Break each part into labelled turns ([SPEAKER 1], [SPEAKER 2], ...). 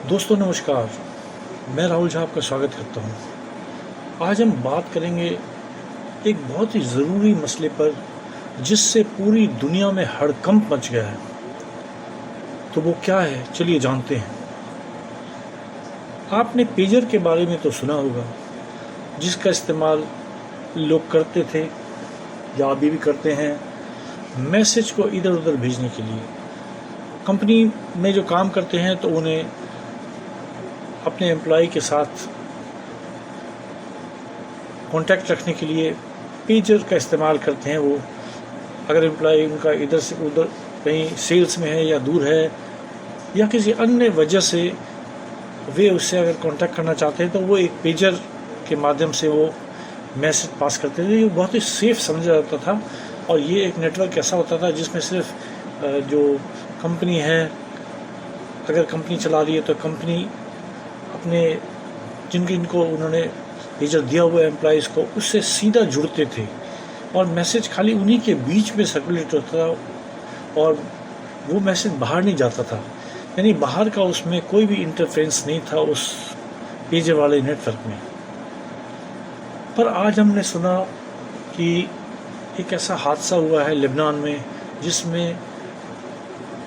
[SPEAKER 1] दोस्तों नमस्कार। मैं राहुल झा आपका स्वागत करता हूं। आज हम बात करेंगे एक बहुत ही ज़रूरी मसले पर जिससे पूरी दुनिया में हड़कंप मच गया है। तो वो क्या है, चलिए जानते हैं। आपने पेजर के बारे में तो सुना होगा, जिसका इस्तेमाल लोग करते थे या अभी भी करते हैं मैसेज को इधर उधर भेजने के लिए। कंपनी में जो काम करते हैं तो उन्हें अपने एम्प्लॉय के साथ कांटेक्ट रखने के लिए पेजर का इस्तेमाल करते हैं। वो अगर एम्प्लॉय उनका इधर से उधर कहीं सेल्स में है या दूर है या किसी अन्य वजह से वे उससे अगर कांटेक्ट करना चाहते हैं तो वो एक पेजर के माध्यम से वो मैसेज पास करते थे। ये बहुत ही सेफ समझा जाता था और ये एक नेटवर्क ऐसा होता था जिसमें सिर्फ जो कंपनी है, अगर कंपनी चला रही है तो कंपनी अपने जिनको उन्होंने पेजर दिया हुआ है एम्प्लॉइज़ को, उससे सीधा जुड़ते थे और मैसेज खाली उन्हीं के बीच में सर्कुलेट होता था और वो मैसेज बाहर नहीं जाता था। यानी बाहर का उसमें कोई भी इंटरफेरेंस नहीं था उस पेजर वाले नेटवर्क में। पर आज हमने सुना कि एक ऐसा हादसा हुआ है लेबनान में जिसमें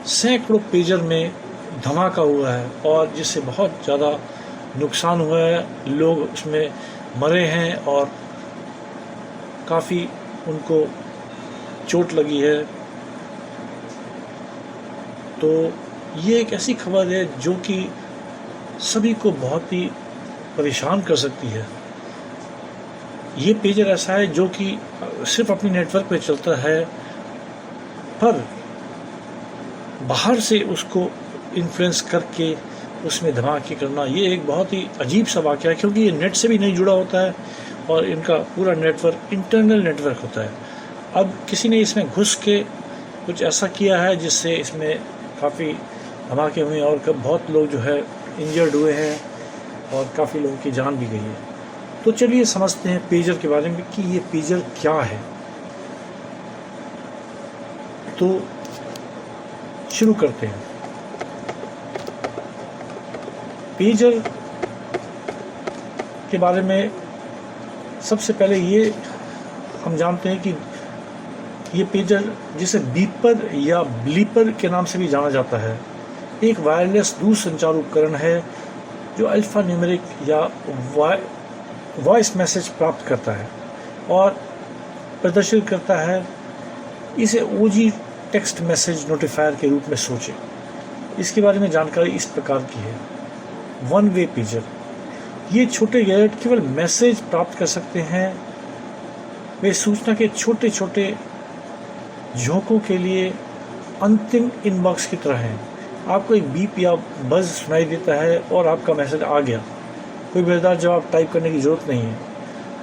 [SPEAKER 1] सैकड़ों पेजर में धमाका हुआ है और जिससे बहुत ज़्यादा नुकसान हुआ है। लोग उसमें मरे हैं और काफ़ी उनको चोट लगी है। तो ये एक ऐसी खबर है जो कि सभी को बहुत ही परेशान कर सकती है। ये पेजर ऐसा है जो कि सिर्फ अपनी नेटवर्क पे चलता है, पर बाहर से उसको इन्फ्लुएंस करके उसमें धमाके करना, ये एक बहुत ही अजीब सा वाक़या है क्योंकि ये नेट से भी नहीं जुड़ा होता है और इनका पूरा नेटवर्क इंटरनल नेटवर्क होता है। अब किसी ने इसमें घुस के कुछ ऐसा किया है जिससे इसमें काफ़ी धमाके हुए और बहुत लोग जो है इंजर्ड हुए हैं और काफ़ी लोगों की जान भी गई है। तो चलिए समझते हैं पेजर के बारे में कि ये पेजर क्या है। तो शुरू करते हैं। पेजर के बारे में सबसे पहले ये हम जानते हैं कि ये पेजर जिसे बीपर या ब्लीपर के नाम से भी जाना जाता है, एक वायरलेस दूरसंचार उपकरण है जो अल्फा न्यूमेरिक या वॉइस मैसेज प्राप्त करता है और प्रदर्शित करता है। इसे ओजी टेक्स्ट मैसेज नोटिफायर के रूप में सोचें। इसके बारे में जानकारी इस प्रकार की है। वन वे पेजर, ये छोटे गैजेट केवल मैसेज प्राप्त कर सकते हैं। वे सूचना के छोटे छोटे झोंकों के लिए अंतिम इनबॉक्स की तरह हैं। आपको एक बीप या बज़ सुनाई देता है और आपका मैसेज आ गया। कोई मज़ेदार जवाब टाइप करने की ज़रूरत नहीं है।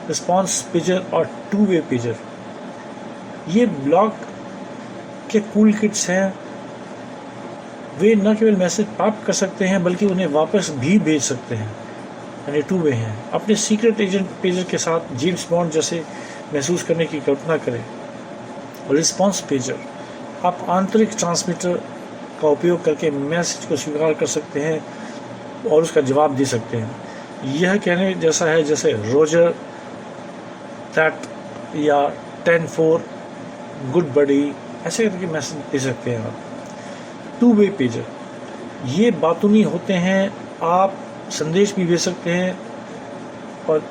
[SPEAKER 1] रिस्पॉन्स पेजर और टू वे पेजर, ये ब्लॉक के कूल किट्स हैं। वे न केवल मैसेज प्राप्त कर सकते हैं बल्कि उन्हें वापस भी भेज सकते हैं, यानी टू वे हैं। अपने सीक्रेट एजेंट पेजर के साथ जेम्स बॉन्ड जैसे महसूस करने की कल्पना करें। रिस्पॉन्स पेजर, आप आंतरिक ट्रांसमीटर का उपयोग करके मैसेज को स्वीकार कर सकते हैं और उसका जवाब दे सकते हैं। यह कहने जैसा है जैसे रोजर दैट या 10-4 गुड बडी, ऐसे करके मैसेज दे सकते हैं आप। टू वे पेजर, ये बातूनी होते हैं, आप संदेश भी भेज सकते हैं और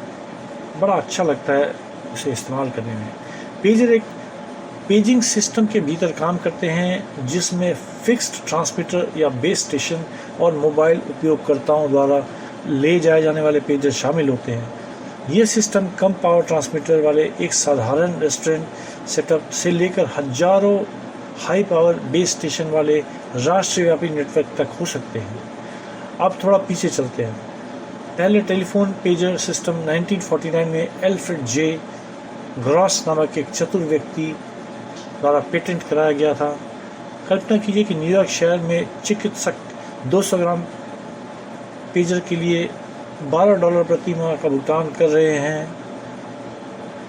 [SPEAKER 1] बड़ा अच्छा लगता है उसे इस्तेमाल करने में। पेजर एक पेजिंग सिस्टम के भीतर काम करते हैं जिसमें फिक्स्ड ट्रांसमीटर या बेस स्टेशन और मोबाइल उपयोगकर्ताओं द्वारा ले जाए जाने वाले पेजर शामिल होते हैं। ये सिस्टम कम पावर ट्रांसमीटर वाले एक साधारण रेस्टोरेंट सेटअप से लेकर हजारों हाई पावर बेस स्टेशन वाले राष्ट्रव्यापी नेटवर्क तक हो सकते हैं। अब थोड़ा पीछे चलते हैं। पहले टेलीफोन पेजर सिस्टम 1949 में एल्फ्रेड जे ग्रॉस नामक एक चतुर व्यक्ति द्वारा पेटेंट कराया गया था। कल्पना कीजिए कि न्यूयॉर्क शहर में चिकित्सक 200 ग्राम पेजर के लिए $12 प्रति माह का भुगतान कर रहे हैं,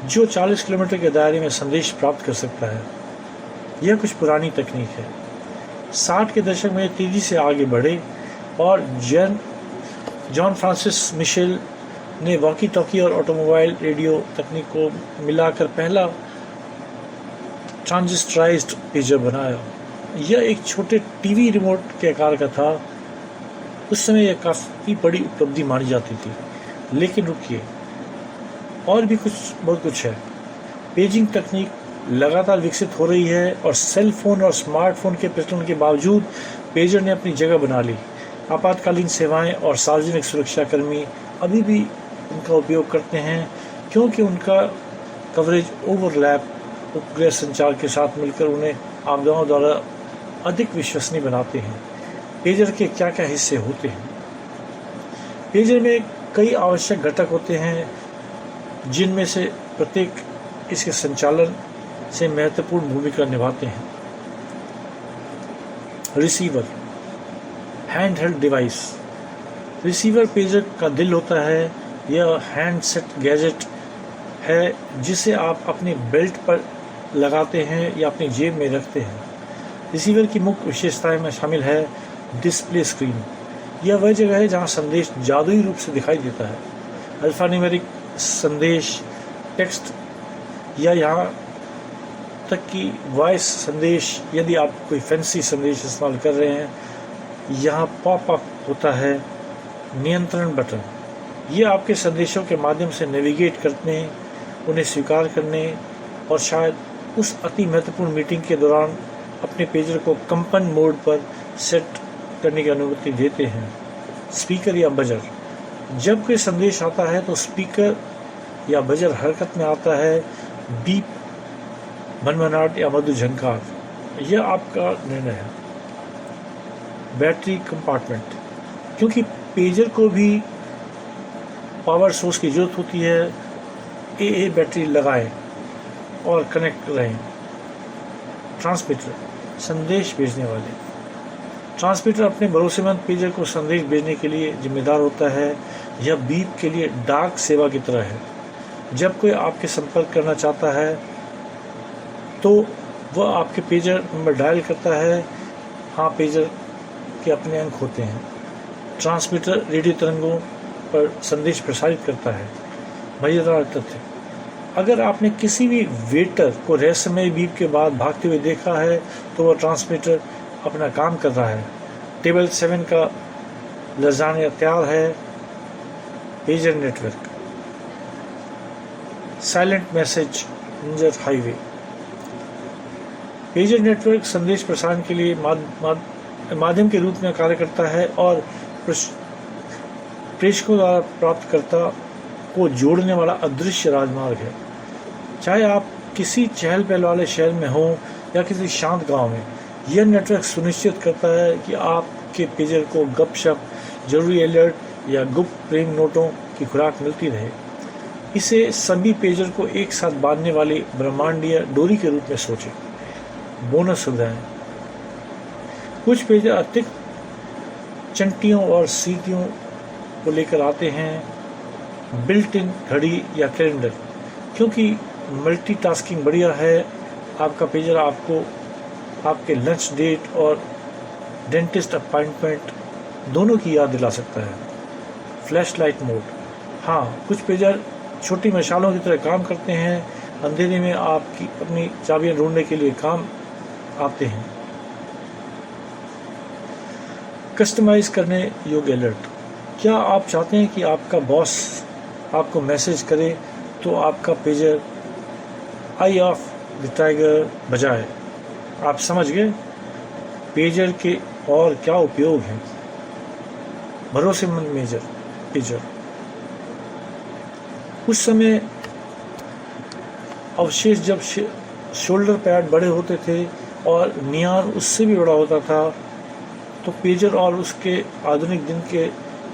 [SPEAKER 1] जो 40 किलोमीटर के दायरे में संदेश प्राप्त कर सकता है। यह कुछ पुरानी तकनीक है। 60 के दशक में तेज़ी से आगे बढ़े और जॉन फ्रांसिस मिशेल ने वॉकी टॉकी और ऑटोमोबाइल रेडियो तकनीक को मिलाकर पहला ट्रांजिस्टराइज्ड पेजर बनाया। यह एक छोटे टीवी रिमोट के आकार का था। उस समय यह काफ़ी बड़ी उपलब्धि मानी जाती थी। लेकिन रुकिए, और भी बहुत कुछ है। पेजिंग तकनीक लगातार विकसित हो रही है और सेल फोन और स्मार्टफोन के प्रचलन के बावजूद पेजर ने अपनी जगह बना ली। आपातकालीन सेवाएं और सार्वजनिक सुरक्षाकर्मी अभी भी उनका उपयोग करते हैं, क्योंकि उनका कवरेज ओवरलैप उपग्रह संचार के साथ मिलकर उन्हें आपदाओं द्वारा अधिक विश्वसनीय बनाते हैं। पेजर के क्या क्या हिस्से होते हैं? पेजर में कई आवश्यक घटक होते हैं, जिनमें से प्रत्येक इसके संचालन से महत्वपूर्ण भूमिका निभाते हैं। Receiver, hand held device. Receiver pager का दिल होता है। यह हैंडसेट गैजेट है जिसे आप अपने बेल्ट पर लगाते हैं या अपनी जेब में रखते हैं। रिसीवर की मुख्य विशेषताएं में शामिल है डिस्प्ले स्क्रीन। यह वह जगह है जहां संदेश जादुई रूप से दिखाई देता है। अल्फान्यूमेरिक संदेश, टेक्स्ट या यहाँ तक कि वॉइस संदेश, यदि आप कोई फैंसी संदेश इस्तेमाल कर रहे हैं, यहाँ पॉप अप होता है। नियंत्रण बटन, ये आपके संदेशों के माध्यम से नेविगेट करने, उन्हें स्वीकार करने और शायद उस अति महत्वपूर्ण मीटिंग के दौरान अपने पेजर को कंपन मोड पर सेट करने की अनुमति देते हैं। स्पीकर या बजर, जब कोई संदेश आता है तो स्पीकर या बजर हरकत में आता है। बीप, भनभनाहट या मधुर झंकार, यह आपका निर्णय है। बैटरी कंपार्टमेंट, क्योंकि पेजर को भी पावर सोर्स की जरूरत होती है, AA बैटरी लगाएं और कनेक्ट रहें। ट्रांसमीटर, संदेश भेजने वाले। ट्रांसमीटर अपने भरोसेमंद पेजर को संदेश भेजने के लिए जिम्मेदार होता है। यह बीप के लिए डाक सेवा की तरह है। जब कोई आपके संपर्क करना चाहता है तो वह आपके पेजर नंबर डायल करता है। हाँ, पेजर के अपने अंक होते हैं। ट्रांसमीटर रेडियो तरंगों पर संदेश प्रसारित करता है। मजेदार तथ्य, अगर आपने किसी भी वेटर को रहस्यमय बीप के बाद भागते हुए देखा है तो वह ट्रांसमीटर अपना काम कर रहा है। टेबल 7 का लजानिया तैयार है। पेजर नेटवर्क, साइलेंट मैसेज इंजर हाईवे। पेजर नेटवर्क संदेश प्रसारण के लिए माध्यम के रूप में कार्य करता है और प्रेषकों द्वारा प्राप्तकर्ता को जोड़ने वाला अदृश्य राजमार्ग है। चाहे आप किसी चहल पहल वाले शहर में हों या किसी शांत गांव में, यह नेटवर्क सुनिश्चित करता है कि आपके पेजर को गपशप, जरूरी अलर्ट या गुप्त प्रेम नोटों की खुराक मिलती रहे। इसे सभी पेजर को एक साथ बांधने वाली ब्रह्मांडीय डोरी के रूप में सोचें। बोनस सुविधाएं, कुछ पेजर अतिरिक्त चंटियों और सीटियों को लेकर आते हैं। बिल्ट इन घड़ी या कैलेंडर, क्योंकि मल्टीटास्किंग बढ़िया है, आपका पेजर आपको आपके लंच डेट और डेंटिस्ट अपॉइंटमेंट दोनों की याद दिला सकता है। फ्लैश लाइट मोड, हाँ, कुछ पेजर छोटी मशालों की तरह काम करते हैं। अंधेरे में आपकी अपनी चाबियां ढूंढने के लिए काम आते हैं। कस्टमाइज करने योग्य अलर्ट, क्या आप चाहते हैं कि आपका बॉस आपको मैसेज करे तो आपका pager I of the tiger बजाए? आप समझ गए पेजर के और क्या उपयोग हैं। भरोसेमंद पेजर, उस समय अवशेष जब शोल्डर पैड बड़े होते थे और नियान उससे भी बड़ा होता था, तो पेजर और उसके आधुनिक दिन के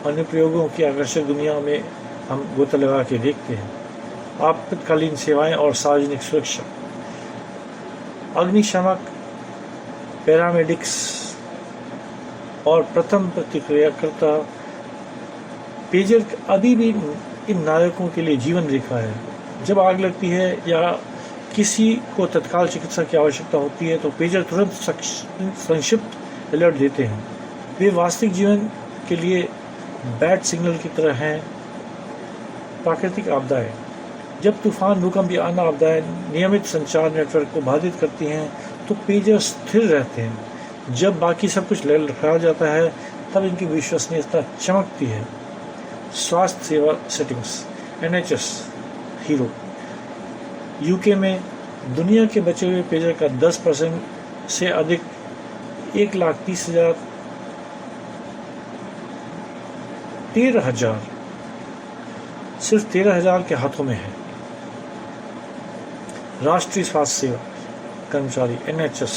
[SPEAKER 1] अनुप्रयोगों की आकर्षक दुनिया में हम गोता लगा के देखते हैं। आपातकालीन सेवाएं और सार्वजनिक सुरक्षा, अग्निशामक, पैरामेडिक्स और प्रथम प्रतिक्रियाकर्ता। पेजर अभी भी इन नायकों के लिए जीवन रेखा है। जब आग लगती है या किसी को तत्काल चिकित्सा की आवश्यकता होती है तो पेजर तुरंत संक्षिप्त अलर्ट देते हैं। वे वास्तविक जीवन के लिए बैड सिग्नल की तरह हैं। प्राकृतिक आपदाएं, जब तूफान, भूकंप या अन्य आपदाएं नियमित संचार नेटवर्क को बाधित करती हैं तो पेजर स्थिर रहते हैं। जब बाकी सब कुछ लड़खड़ा जाता है तब इनकी विश्वसनीयता चमकती है। स्वास्थ्य सेवा सेटिंग्स, NHS हीरो। यूके में दुनिया के बचे हुए पेजर का 10% से अधिक 1,30,000 13,000 सिर्फ 13,000 के हाथों में है। राष्ट्रीय स्वास्थ्य सेवा कर्मचारी NHS,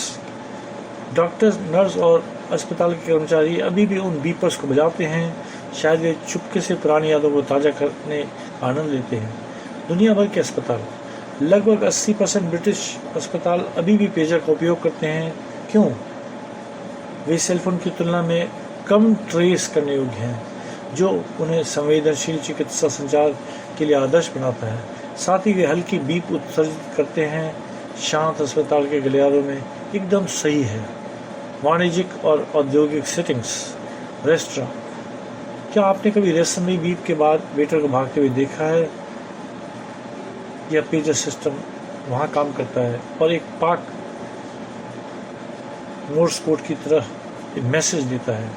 [SPEAKER 1] डॉक्टर, नर्स और अस्पताल के कर्मचारी अभी भी उन बीपर्स को बजाते हैं। शायद वे चुपके से पुरानी यादों को ताज़ा करने का आनंद लेते हैं। दुनिया भर के अस्पताल, लगभग 80% ब्रिटिश अस्पताल अभी भी पेजर का उपयोग करते हैं। क्यों? वे सेलफोन की तुलना में कम ट्रेस करने योग्य हैं, जो उन्हें संवेदनशील चिकित्सा संचार के लिए आदर्श बनाता है। साथ ही वे हल्की बीप उत्सर्जित करते हैं। शांत अस्पताल के गलियारों में एकदम सही है। वाणिज्यिक और औद्योगिक सेटिंग्स, रेस्टोरेंट। क्या आपने कभी रेस्टोरेंट में बीप के बाद वेटर को भागते हुए देखा है? यह पेजर सिस्टम वहाँ काम करता है और एक पाक मोर्स कोड की तरह एक मैसेज देता है।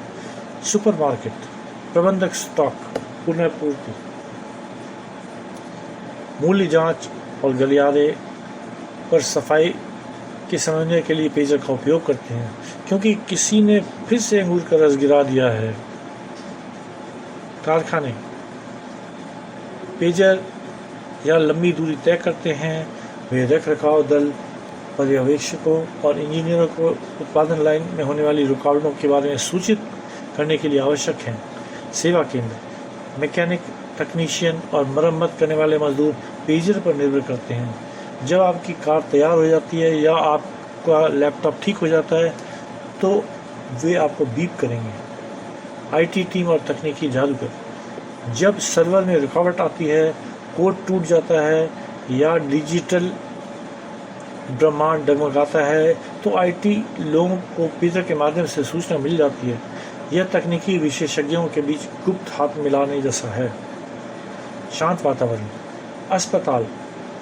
[SPEAKER 1] सुपरमार्केट, प्रबंधक, स्टॉक, पुनर्पूर्ति, मूल्य जांच और गलियारे पर सफाई के समझने के लिए पेजर का उपयोग करते हैं, क्योंकि किसी ने फिर से अंगूर का रस गिरा दिया है। कारखाने, पेजर या लंबी दूरी तय करते हैं। वे रख रखाव दल, पर्यवेक्षकों और इंजीनियरों को उत्पादन लाइन में होने वाली रुकावटों के बारे में सूचित करने के लिए आवश्यक हैं। सेवा केंद्र, मैकेनिक, तकनीशियन और मरम्मत करने वाले मजदूर पेजर पर निर्भर करते हैं। जब आपकी कार तैयार हो जाती है या आपका लैपटॉप ठीक हो जाता है तो वे आपको बीप करेंगे। IT टीम और तकनीकी जादूगर, जब सर्वर में रुकावट आती है, कोड टूट जाता है या डिजिटल ब्रह्मांड डगमगाता है तो IT लोगों को पेजर के माध्यम से सूचना मिल जाती है। यह तकनीकी विशेषज्ञों के बीच गुप्त हाथ मिलाने जैसा है। शांत वातावरण, अस्पताल,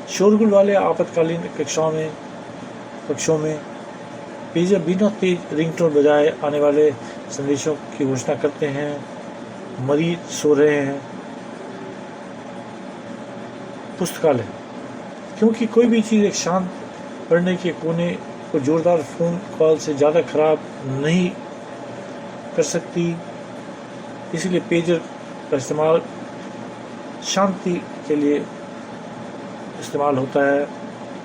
[SPEAKER 1] शोरगुल वाले आपातकालीन कक्षों में पेजर बिना तेज रिंगटोन बजाए आने वाले संदेशों की घोषणा करते हैं। मरीज सो रहे हैं। पुस्तकालय, क्योंकि कोई भी चीज़ एक शांत पढ़ने के कोने को जोरदार फ़ोन कॉल से ज़्यादा खराब नहीं कर सकती, इसलिए पेजर का इस्तेमाल शांति के लिए इस्तेमाल होता है।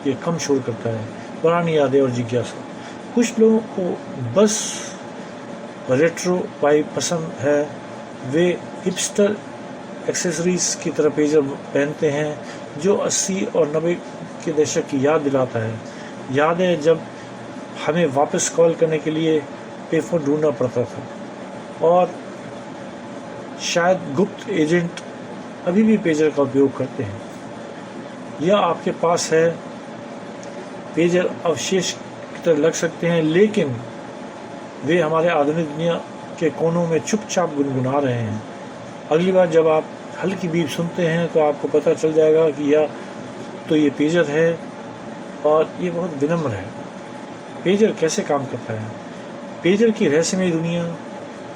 [SPEAKER 1] ये कम शोर करता है। पुरानी यादें और जिज्ञासा, कुछ लोगों को बस रेट्रो वाइब पसंद है। वे हिपस्टर एक्सेसरीज की तरह पेजर पहनते हैं जो 80 और 90 के दशक की याद दिलाता है। याद है जब हमें वापस कॉल करने के लिए पेफोन ढूंढना पड़ता था और शायद गुप्त एजेंट अभी भी पेजर का उपयोग करते हैं। यह आपके पास है। पेजर अवशेष की तरह लग सकते हैं, लेकिन वे हमारे आधुनिक दुनिया के कोनों में चुपचाप गुनगुना रहे हैं। अगली बार जब आप हल्की बीप सुनते हैं तो आपको पता चल जाएगा कि यह तो ये पेजर है और ये बहुत विनम्र है। पेजर कैसे काम करता है? पेजर की रहस्यमय दुनिया,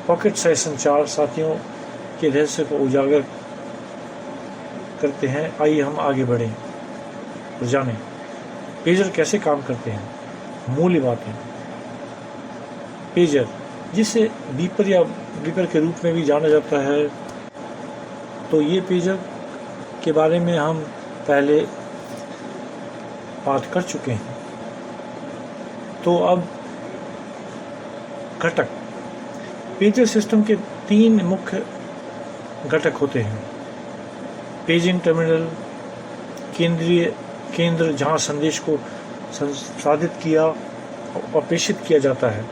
[SPEAKER 1] पॉकेट साइज संचार साथियों के रहस्य को उजागर करते हैं। आइए हम आगे बढ़ें और जानें पेजर कैसे काम करते हैं। मूल बातें। पेजर, जिसे बीपर या बीपर के रूप में भी जाना जाता है, तो ये पेजर के बारे में हम पहले बात कर चुके हैं। तो अब घटक। पेजर सिस्टम के 3 मुख्य घटक होते हैं। पेजिंग टर्मिनल, केंद्र जहां संदेश को संसाधित किया और प्रेषित किया जाता है।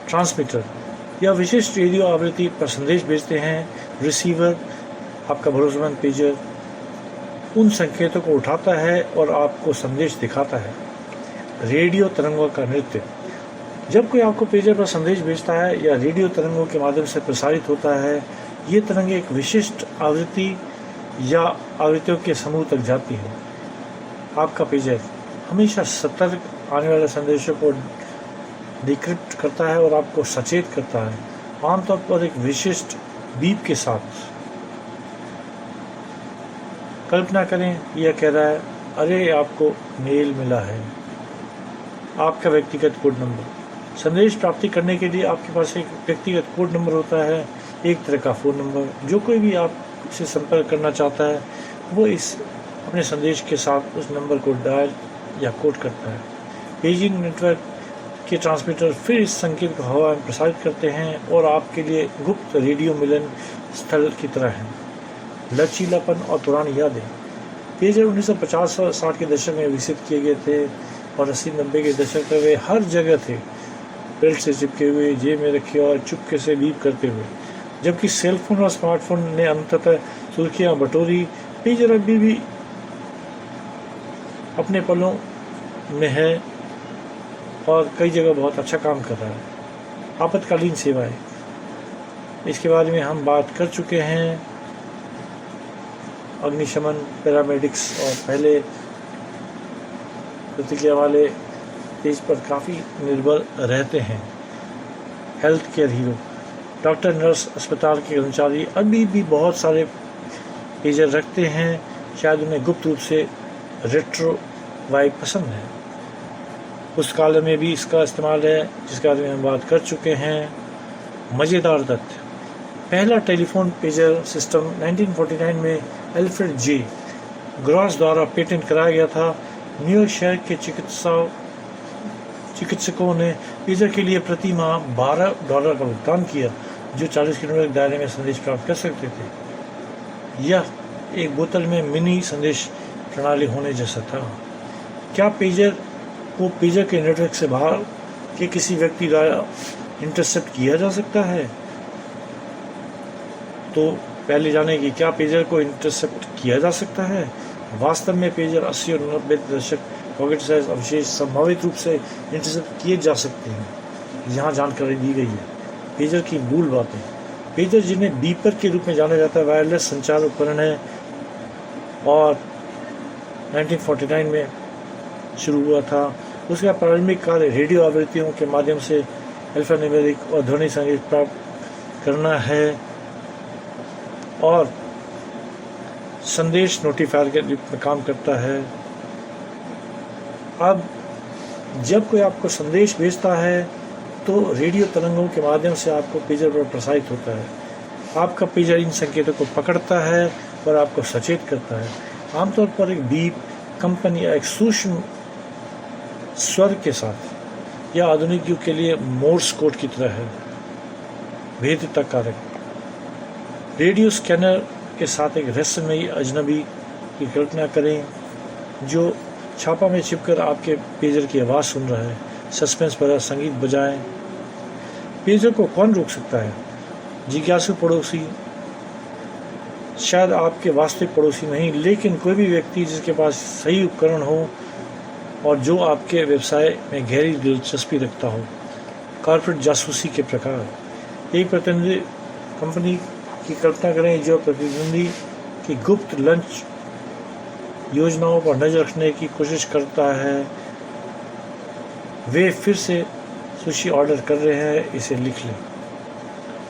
[SPEAKER 1] ट्रांसमीटर, यह विशिष्ट रेडियो आवृत्ति पर संदेश भेजते हैं। रिसीवर, आपका भरोसेमंद पेजर, उन संकेतों को उठाता है और आपको संदेश दिखाता है। रेडियो तरंगों का नृत्य, जब कोई आपको पेजर पर संदेश भेजता है या रेडियो तरंगों के माध्यम से प्रसारित होता है, ये तरंगें एक विशिष्ट आवृत्ति या आवृत्तियों के समूह तक जाती है। आपका पेजर हमेशा सतर्क आने वाले संदेशों को डिक्रिप्ट करता है और आपको सचेत करता है, आमतौर पर एक विशिष्ट बीप के साथ। कल्पना करें, यह कह रहा है, अरे आपको मेल मिला है। आपका व्यक्तिगत कोड नंबर। संदेश प्राप्ति करने के लिए आपके पास एक व्यक्तिगत कोड नंबर होता है, एक तरह का फ़ोन नंबर। जो कोई भी आपसे संपर्क करना चाहता है वो इस अपने संदेश के साथ उस नंबर को डायल या कोड करता है। पेजिंग नेटवर्क के ट्रांसमीटर फिर इस संकेत को हवा में प्रसारित करते हैं और आपके लिए गुप्त रेडियो मिलन स्थल की तरह है। लचीलापन और पुरानी यादें। पेजर 1950 और 60 के दशक में विकसित किए गए थे और 80-90 के दशक में वे हर जगह थे, बेल्ट से चिपके हुए, जेब में रखे और चुपके से बीप करते हुए। जबकि सेलफोन और स्मार्टफोन ने अंततः सुर्खियां बटोरी, पेजर अभी भी अपने पलों में है और कई जगह बहुत अच्छा काम कर रहा है। आपातकालीन सेवाएं, इसके बारे में हम बात कर चुके हैं। अग्निशमन, पैरामेडिक्स और पहले प्रतिक्रिया वाले पेज पर काफ़ी निर्भर रहते हैं। Health care hero, doctor, nurse, अस्पताल के कर्मचारी अभी भी बहुत सारे पेजर रखते हैं। शायद उन्हें गुप्त रूप से रेट्रो वाइब पसंद है। पुस्तकालय में भी इसका इस्तेमाल है, जिसके बारे में हम बात कर चुके हैं। मज़ेदार तथ्य, पहला टेलीफोन पेजर सिस्टम 1949 में एल्फ्रेड जे ग्रॉस द्वारा पेटेंट कराया गया था। न्यूयॉर्क शहर के चिकित्सकों ने पेजर के लिए प्रति माह $12 का भुगतान किया, जो 40 किलोमीटर के दायरे में संदेश प्राप्त कर सकते थे। यह एक बोतल में मिनी संदेश प्रणाली होने जैसा था। क्या पेजर को पेजर के नेटवर्क से बाहर के किसी व्यक्ति द्वारा इंटरसेप्ट किया जा सकता है? तो पहले जाने कि क्या पेजर को इंटरसेप्ट किया जा सकता है। वास्तव में पेजर 80 और 90 दशक पॉकेट साइज अवशेष संभावित रूप से इंटरसेप्ट किए जा सकते हैं। यहाँ जानकारी दी गई है। पेजर की मूल बातें। पेजर, जिन्हें बीपर के रूप में जाना जाता है, वायरलेस संचार उपकरण है और 1949 में शुरू हुआ था। उसका प्रारंभिक कार्य रेडियो आवृत्तियों के माध्यम से अल्फान्यूमेरिक और ध्वनि संकेत प्राप्त करना है और संदेश नोटिफायर के रूप में काम करता है। अब जब कोई आपको संदेश भेजता है तो रेडियो तरंगों के माध्यम से आपको पेजर पर प्रसारित होता है। आपका पेजर इन संकेतों को पकड़ता है और आपको सचेत करता है, आमतौर पर एक बीप, कंपन या एक सूक्ष्म स्वर के साथ। यह आधुनिक युग के लिए मोर्स कोड की तरह है। भेद्यता कारक, रेडियो स्कैनर के साथ एक रहस्यमयी अजनबी की कल्पना करें जो छापा में छिपकर आपके पेजर की आवाज़ सुन रहा है। सस्पेंस भरा संगीत बजाएं। पेजर को कौन रोक सकता है? जिज्ञासु पड़ोसी, शायद आपके वास्तविक पड़ोसी नहीं, लेकिन कोई भी व्यक्ति जिसके पास सही उपकरण हो और जो आपके व्यवसाय में गहरी दिलचस्पी रखता हो। कॉर्पोरेट जासूसी के प्रकार, एक प्रतिनिधि कंपनी की कल्पना करें जो प्रतिद्वंदी की गुप्त लंच योजनाओं पर नजर रखने की कोशिश करता है। वे फिर से सुशी ऑर्डर कर रहे हैं, इसे लिख लें।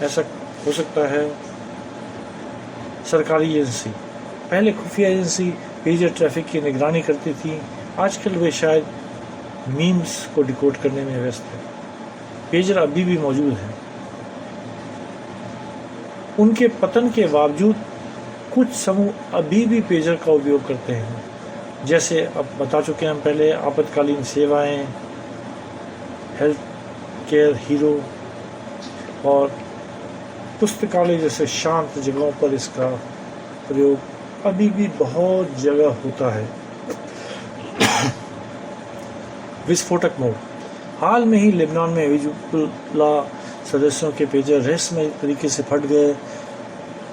[SPEAKER 1] ऐसा हो सकता है। सरकारी एजेंसी, पहले खुफिया एजेंसी पेजर ट्रैफिक की निगरानी करती थी, आजकल वे शायद मीम्स को डिकोड करने में व्यस्त है। पेजर अभी भी मौजूद हैं। उनके पतन के बावजूद कुछ समूह अभी भी पेजर का उपयोग करते हैं, जैसे अब बता चुके हैं हम पहले, आपातकालीन सेवाएं, हेल्थ केयर हीरो और पुस्तकालय जैसे शांत जगहों पर इसका प्रयोग अभी भी बहुत जगह होता है। विस्फोटक मोड, हाल में ही लेबनान में हिजबुल्लाह सदस्यों के पेजर रहस्यमय तरीके से फट गए।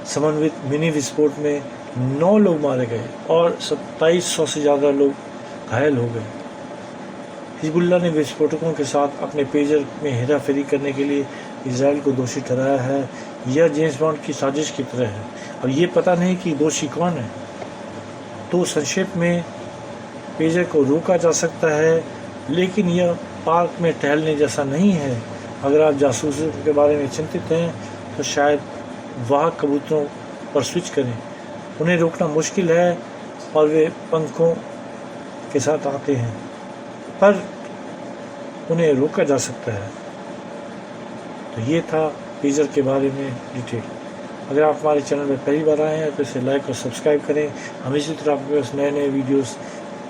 [SPEAKER 1] समन्वित मिनी विस्फोट में 9 लोग मारे गए और 2700 से ज़्यादा लोग घायल हो गए। हिजबुल्लाह ने विस्फोटकों के साथ अपने पेजर में हेरा फेरी करने के लिए इसराइल को दोषी ठहराया है। यह जेम्स बॉन्ड की साजिश की तरह है और ये पता नहीं कि दोषी कौन है। तो संक्षेप में पेजर को रोका जा सकता है, लेकिन यह पार्क में टहलने जैसा नहीं है। अगर आप जासूसों के बारे में चिंतित हैं तो शायद वाहक कबूतरों पर स्विच करें। उन्हें रोकना मुश्किल है और वे पंखों के साथ आते हैं, पर उन्हें रोका जा सकता है। तो ये था पेजर के बारे में डिटेल। अगर आप हमारे चैनल में पहली बार आए हैं तो इसे लाइक और सब्सक्राइब करें। हम इसी तरह आपके पास नए नए वीडियोस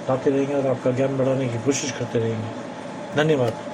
[SPEAKER 1] लाते रहेंगे और आपका ज्ञान बढ़ाने की कोशिश करते रहेंगे। धन्यवाद।